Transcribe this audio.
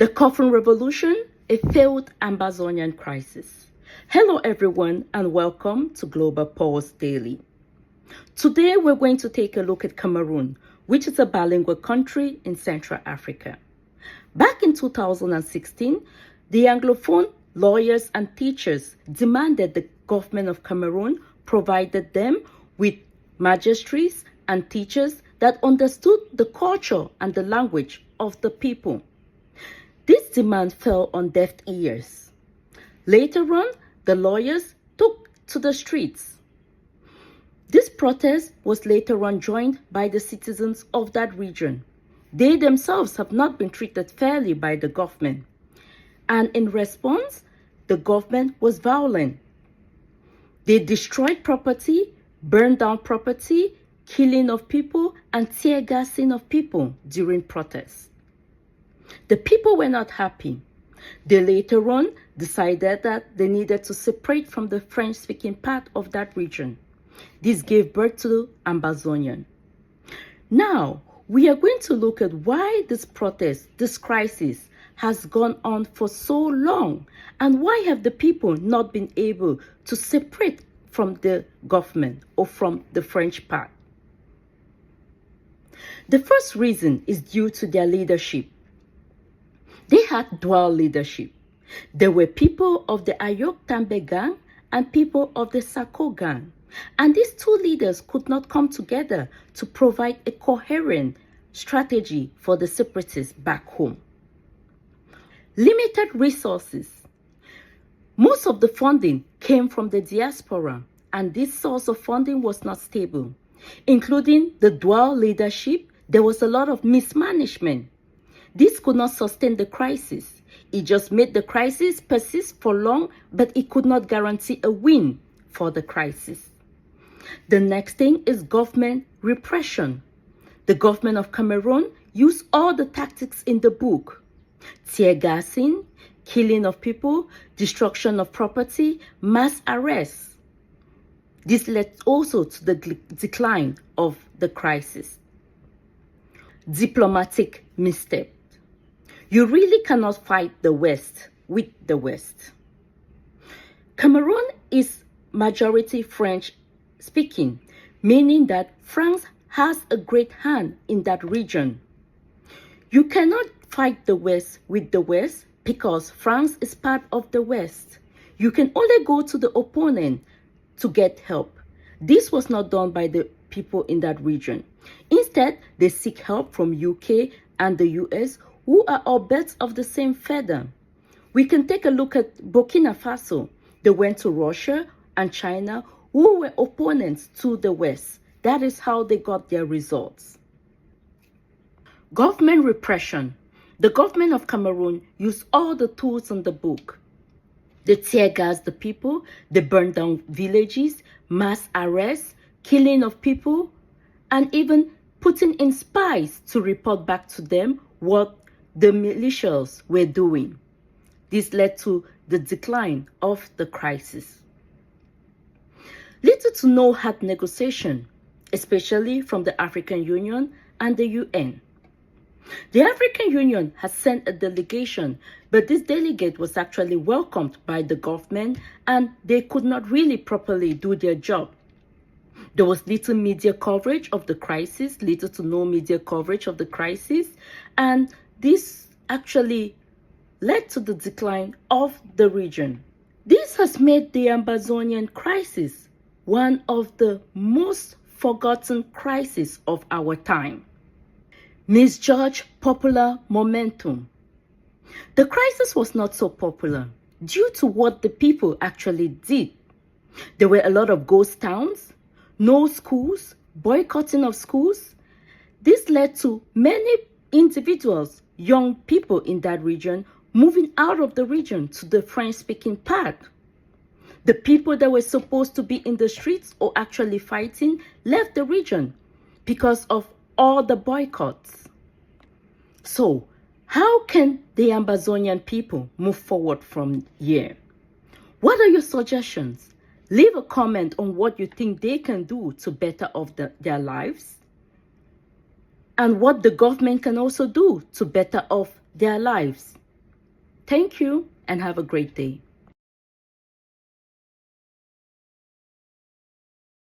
The Coffin Revolution, a failed Amazonian crisis. Hello everyone and welcome to Global Pulse Daily. Today we're going to take a look at Cameroon, which is a bilingual country in Central Africa. Back in 2016, the Anglophone lawyers and teachers demanded the government of Cameroon provided them with magistrates and teachers that understood the culture and the language of the people. This demand fell on deaf ears. Later on, the lawyers took to the streets. This protest was later on joined by the citizens of that region. They themselves have not been treated fairly by the government. And in response, the government was violent. They destroyed property, burned down property, killing of people, and tear gassing of people during protests. The people were not happy. They later on decided that they needed to separate from the French-speaking part of that region. This gave birth to Ambazonian. Now, we are going to look at why this protest, this crisis, has gone on for so long, and why have the people not been able to separate from the government or from the French part. The first reason is due to their leadership. They had dual leadership. There were people of the Ayok Tambe gang and people of the Sako gang. And these two leaders could not come together to provide a coherent strategy for the separatists back home. Limited resources. Most of the funding came from the diaspora, and this source of funding was not stable. Including the dual leadership, there was a lot of mismanagement. This could not sustain the crisis. It just made the crisis persist for long, but it could not guarantee a win for the crisis. The next thing is government repression. The government of Cameroon used all the tactics in the book: tear gassing, killing of people, destruction of property, mass arrests. This led also to the decline of the crisis. Diplomatic misstep. You really cannot fight the West with the West. Cameroon is majority French speaking, meaning that France has a great hand in that region. You cannot fight the West with the West because France is part of the West. You can only go to the opponent to get help. This was not done by the people in that region. Instead, they seek help from UK and the US, who are all birds of the same feather. We can take a look at Burkina Faso. They went to Russia and China, who were opponents to the West. That is how they got their results. Government repression. The government of Cameroon used all the tools in the book. They tear gassed the people, they burned down villages, mass arrests, killing of people, and even putting in spies to report back to them what the militias were doing. This led to the decline of the crisis. Little to no hard negotiation, especially from the African Union and the UN. The African Union has sent a delegation, but this delegate was actually welcomed by the government and they could not really properly do their job. There was little media coverage of the crisis, little to no media coverage of the crisis, and this actually led to the decline of the region. This has made the Amazonian crisis one of the most forgotten crises of our time. Misjudged popular momentum. The crisis was not so popular due to what the people actually did. There were a lot of ghost towns, no schools, boycotting of schools. This led to many individuals, young people in that region, moving out of the region to the French-speaking part. The people that were supposed to be in the streets or actually fighting left the region because of all the boycotts. So, how can the Amazonian people move forward from here? What are your suggestions? Leave a comment on what you think they can do to better off their lives, and what the government can also do to better off their lives. Thank you and have a great day.